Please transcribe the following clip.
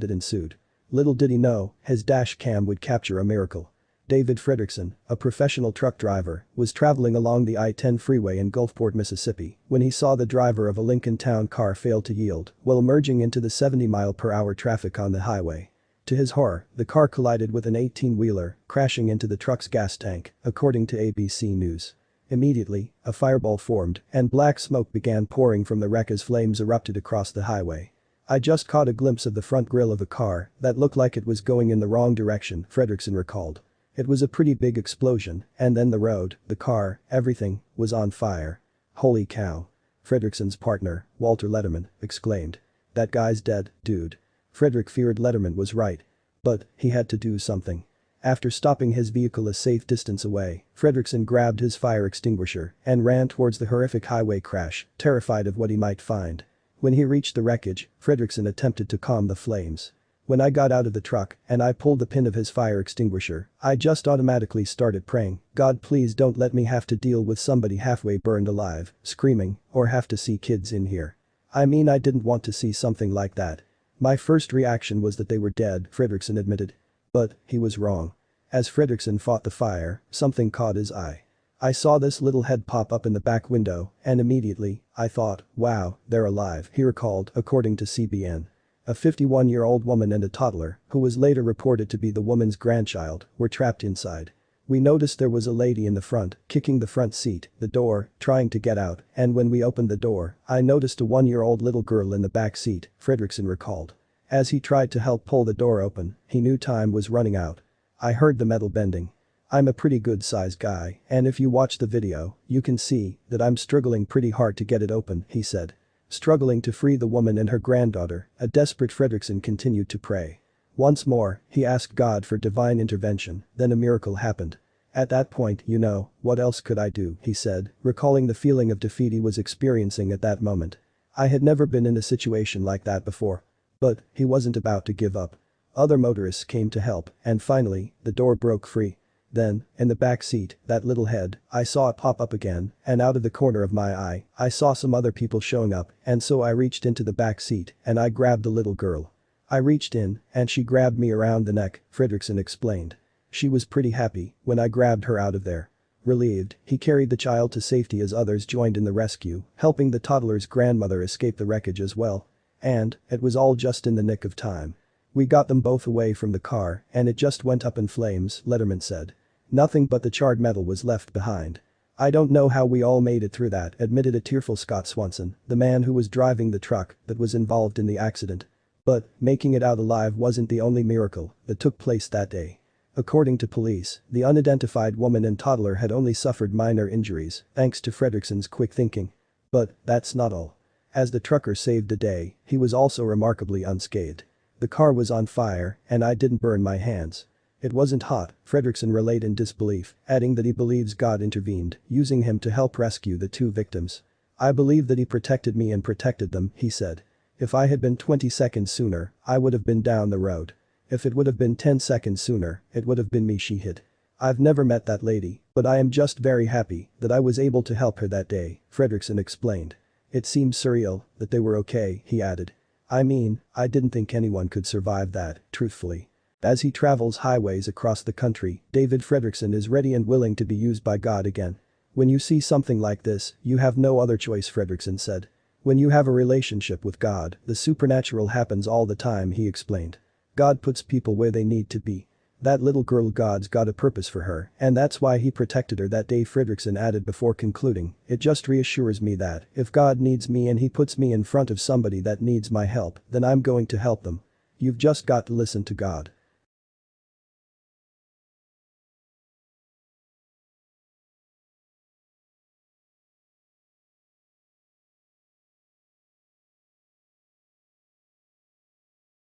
that ensued. Little did he know, his dash cam would capture a miracle. David Fredrickson, a professional truck driver, was traveling along the I-10 freeway in Gulfport, Mississippi, when he saw the driver of a Lincoln Town car fail to yield while merging into the 70-mile-per-hour traffic on the highway. To his horror, the car collided with an 18-wheeler, crashing into the truck's gas tank, according to ABC News. Immediately, a fireball formed, and black smoke began pouring from the wreck as flames erupted across the highway. "I just caught a glimpse of the front grille of a car that looked like it was going in the wrong direction," Fredrickson recalled. "It was a pretty big explosion, and then the road, the car, everything, was on fire. Holy cow." Fredrickson's partner, Walter Letterman, exclaimed. "That guy's dead, dude." Frederick feared Letterman was right. But he had to do something. After stopping his vehicle a safe distance away, Fredrickson grabbed his fire extinguisher and ran towards the horrific highway crash, terrified of what he might find. When he reached the wreckage, Fredrickson attempted to calm the flames. "When I got out of the truck and I pulled the pin of his fire extinguisher, I just automatically started praying, 'God, please don't let me have to deal with somebody halfway burned alive, screaming, or have to see kids in here. I mean, I didn't want to see something like that. My first reaction was that they were dead," Fredrickson admitted. But he was wrong. As Fredrickson fought the fire, something caught his eye. "I saw this little head pop up in the back window, and immediately, I thought, wow, they're alive," he recalled, according to CBN. A 51-year-old woman and a toddler, who was later reported to be the woman's grandchild, were trapped inside. "We noticed there was a lady in the front, kicking the front seat, the door, trying to get out, and when we opened the door, I noticed a 1-year-old little girl in the back seat," Fredrickson recalled. As he tried to help pull the door open, he knew time was running out. "I heard the metal bending. I'm a pretty good-sized guy, and if you watch the video, you can see that I'm struggling pretty hard to get it open," he said. Struggling to free the woman and her granddaughter, a desperate Fredrickson continued to pray. Once more, he asked God for divine intervention, then a miracle happened. "At that point, what else could I do?" he said, recalling the feeling of defeat he was experiencing at that moment. "I had never been in a situation like that before." But he wasn't about to give up. Other motorists came to help, and finally, the door broke free. Then, in the back seat, that little head, I saw it pop up again, and out of the corner of my eye, I saw some other people showing up, and so I reached into the back seat and I grabbed the little girl. I reached in, and she grabbed me around the neck," Fredrickson explained. "She was pretty happy when I grabbed her out of there." Relieved, he carried the child to safety as others joined in the rescue, helping the toddler's grandmother escape the wreckage as well. "And, it was all just in the nick of time. We got them both away from the car and it just went up in flames," Letterman said. "Nothing but the charred metal was left behind. I don't know how we all made it through that," admitted a tearful Scott Swanson, the man who was driving the truck that was involved in the accident. But, making it out alive wasn't the only miracle that took place that day. According to police, the unidentified woman and toddler had only suffered minor injuries, thanks to Fredrickson's quick thinking. But, that's not all. As the trucker saved the day, he was also remarkably unscathed. "The car was on fire, and I didn't burn my hands. It wasn't hot," Fredrickson relayed in disbelief, adding that he believes God intervened, using him to help rescue the two victims. "I believe that he protected me and protected them," he said. "If I had been 20 seconds sooner, I would have been down the road. If it would have been 10 seconds sooner, it would have been me she hit. I've never met that lady, but I am just very happy that I was able to help her that day," Fredrickson explained. "It seems surreal that they were okay," he added. "I mean, I didn't think anyone could survive that, truthfully." As he travels highways across the country, David Fredrickson is ready and willing to be used by God again. "When you see something like this, you have no other choice," Fredrickson said. "When you have a relationship with God, the supernatural happens all the time," he explained. "God puts people where they need to be. That little girl, God's got a purpose for her, and that's why he protected her that day," Fredrickson added before concluding. "It just reassures me that, if God needs me and he puts me in front of somebody that needs my help, then I'm going to help them. You've just got to listen to God."